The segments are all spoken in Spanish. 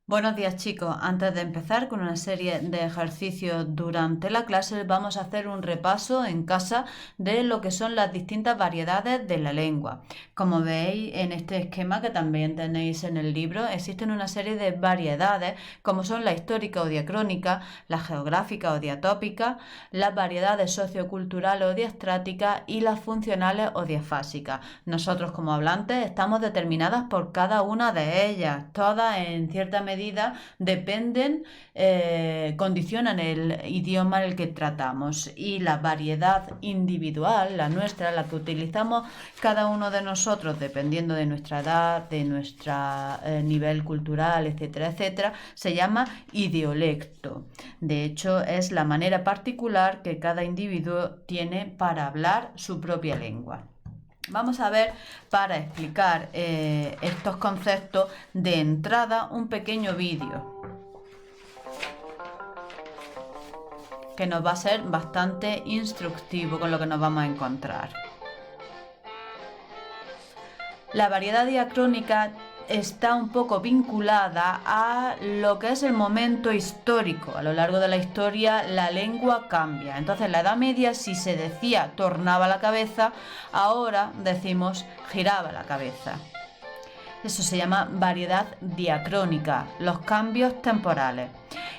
Buenos días chicos, antes de empezar con una serie de ejercicios durante la clase vamos a hacer un repaso en casa de lo que son las distintas variedades de la lengua. Como veis en este esquema que también tenéis en el libro, existen una serie de variedades como son la histórica o diacrónica, la geográfica o diatópica, las variedades socioculturales o diastráticas y las funcionales o diafásicas. Nosotros como hablantes estamos determinadas por cada una de ellas, todas en cierta medida dependen, condicionan el idioma en el que tratamos, y la variedad individual, la nuestra, la que utilizamos cada uno de nosotros dependiendo de nuestra edad, de nuestro nivel cultural, etcétera, etcétera, se llama idiolecto. De hecho, es la manera particular que cada individuo tiene para hablar su propia lengua. Vamos a ver, para explicar estos conceptos de entrada, un pequeño vídeo que nos va a ser bastante instructivo con lo que nos vamos a encontrar. La variedad diacrónica está un poco vinculada a lo que es el momento histórico. A lo largo de la historia la lengua cambia. Entonces en la Edad Media, si se decía tornaba la cabeza, ahora decimos giraba la cabeza. Eso se llama variedad diacrónica, los cambios temporales.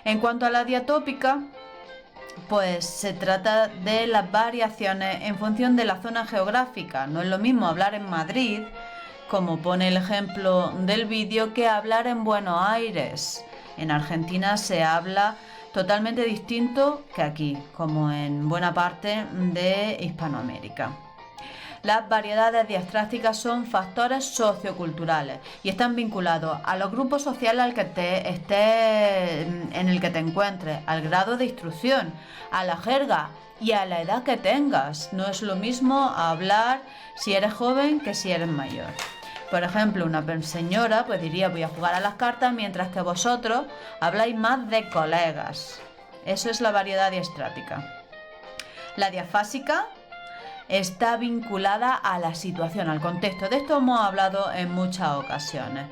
En cuanto a la diatópica, pues se trata de las variaciones en función de la zona geográfica. No es lo mismo hablar en Madrid, como pone el ejemplo del vídeo, que hablar en Buenos Aires. En Argentina se habla totalmente distinto que aquí, como en buena parte de Hispanoamérica. Las variedades diastrácticas son factores socioculturales y están vinculados a los grupos sociales en el que te encuentres, al grado de instrucción, a la jerga y a la edad que tengas. No es lo mismo hablar si eres joven que si eres mayor. Por ejemplo, una señora pues diría voy a jugar a las cartas, mientras que vosotros habláis más de colegas. Eso es la variedad diastrática. La diafásica está vinculada a la situación, al contexto. De esto hemos hablado en muchas ocasiones.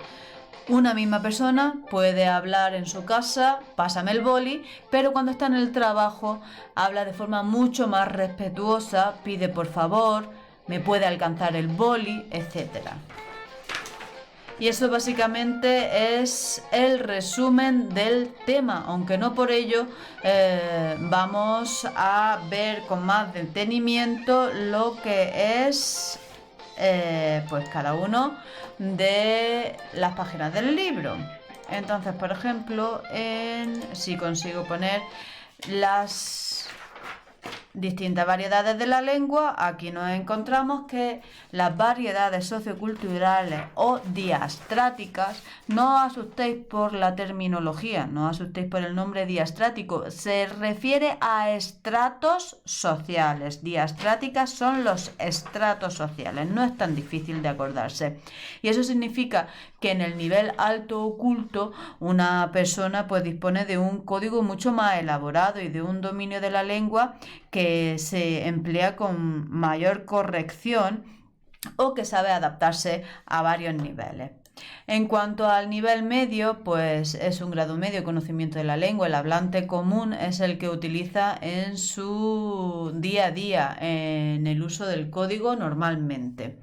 Una misma persona puede hablar en su casa, pásame el boli, pero cuando está en el trabajo habla de forma mucho más respetuosa, pide por favor, me puede alcanzar el boli, etc. Y eso básicamente es el resumen del tema, aunque no por ello vamos a ver con más detenimiento lo que es pues cada uno de las páginas del libro. Entonces, por ejemplo, si consigo poner las distintas variedades de la lengua, aquí nos encontramos que las variedades socioculturales o diastráticas, no os asustéis por la terminología, no os asustéis por el nombre diastrático, se refiere a estratos sociales. Diastráticas son los estratos sociales, no es tan difícil de acordarse. Y eso significa que en el nivel alto oculto una persona pues dispone de un código mucho más elaborado y de un dominio de la lengua que se emplea con mayor corrección o que sabe adaptarse a varios niveles. En cuanto al nivel medio, pues es un grado medio de conocimiento de la lengua. El hablante común es el que utiliza en su día a día, en el uso del código normalmente.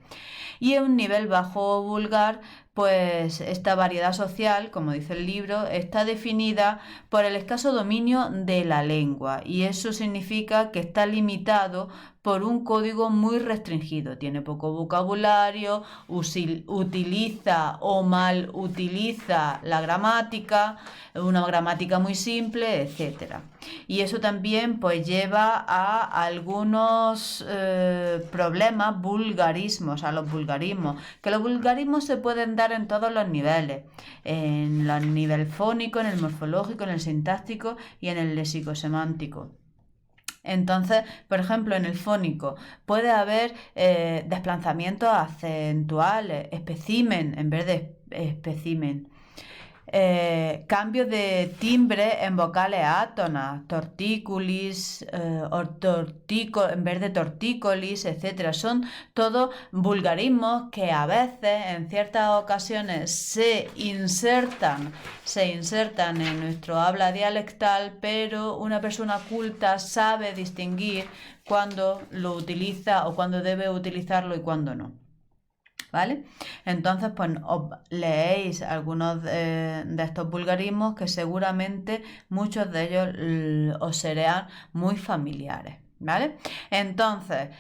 Y en un nivel bajo o vulgar, pues esta variedad social, como dice el libro, está definida por el escaso dominio de la lengua, y eso significa que está limitado por un código muy restringido. Tiene poco vocabulario, utiliza o mal utiliza la gramática, una gramática muy simple, etc. Y eso también pues lleva a algunos problemas, vulgarismos, a los vulgarismos, que los vulgarismos se pueden dar en todos los niveles, en el nivel fónico, en el morfológico, en el sintáctico y en el léxico-semántico. Entonces, por ejemplo, en el fónico puede haber desplazamientos acentuales, espécimen en vez de espécimen. Cambio de timbre en vocales átonas, tortícolis, en vez de tortícolis, etc. Son todos vulgarismos que a veces, en ciertas ocasiones, se insertan en nuestro habla dialectal, pero una persona culta sabe distinguir cuándo lo utiliza o cuándo debe utilizarlo y cuándo no. ¿Vale? Entonces, pues os leéis algunos de estos vulgarismos que seguramente muchos de ellos os serán muy familiares. ¿Vale? Entonces,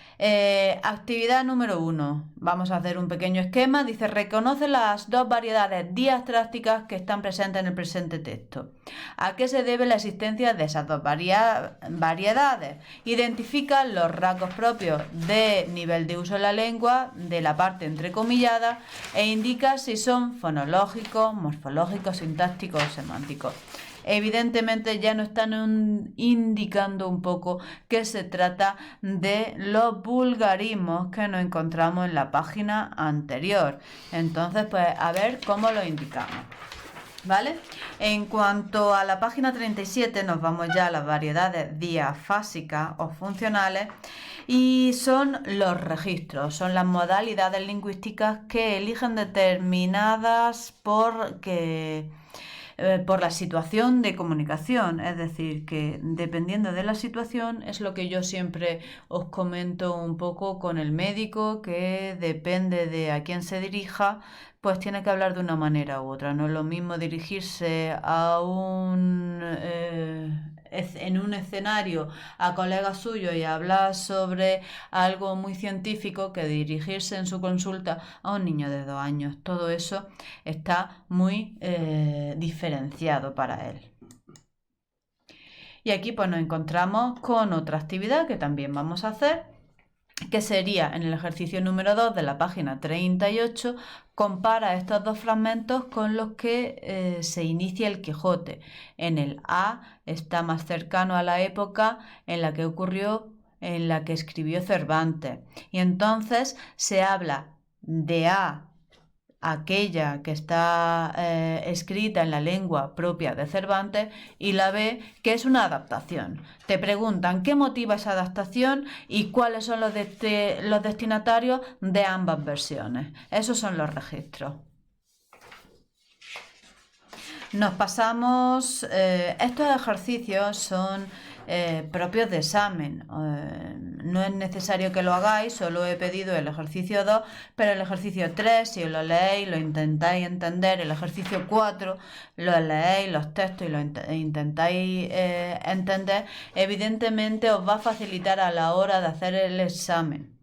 actividad número 1. Vamos a hacer un pequeño esquema. Dice, reconoce las dos variedades diastrácticas que están presentes en el presente texto. ¿A qué se debe la existencia de esas dos variedades? Identifica los rasgos propios de nivel de uso de la lengua, de la parte entrecomillada, e indica si son fonológicos, morfológicos, sintácticos o semánticos. Evidentemente ya nos están indicando un poco que se trata de los vulgarismos que nos encontramos en la página anterior. Entonces, pues a ver cómo lo indicamos. ¿Vale? En cuanto a la página 37, nos vamos ya a las variedades diafásicas o funcionales. Y son los registros, son las modalidades lingüísticas que eligen determinadas por la situación de comunicación, es decir, que dependiendo de la situación es lo que yo siempre os comento un poco con el médico, que depende de a quién se dirija, pues tiene que hablar de una manera u otra. No es lo mismo dirigirse en un escenario a colegas suyos y hablar sobre algo muy científico que dirigirse en su consulta a un niño de 2 años. Todo eso está muy diferenciado para él. Y aquí pues nos encontramos con otra actividad que también vamos a hacer, que sería en el ejercicio número 2 de la página 38, compara estos dos fragmentos con los que se inicia el Quijote. En el A está más cercano a la época en la que ocurrió, en la que escribió Cervantes. Y entonces se habla de A, aquella que está escrita en la lengua propia de Cervantes, y la B, que es una adaptación. Te preguntan qué motiva esa adaptación y cuáles son los destinatarios de ambas versiones. Esos son los registros. Nos pasamos, estos ejercicios son propios de examen. No es necesario que lo hagáis, solo he pedido el ejercicio 2, pero el ejercicio 3, si lo leéis, lo intentáis entender, el ejercicio 4, lo leéis, los textos y lo intentáis entender, evidentemente os va a facilitar a la hora de hacer el examen.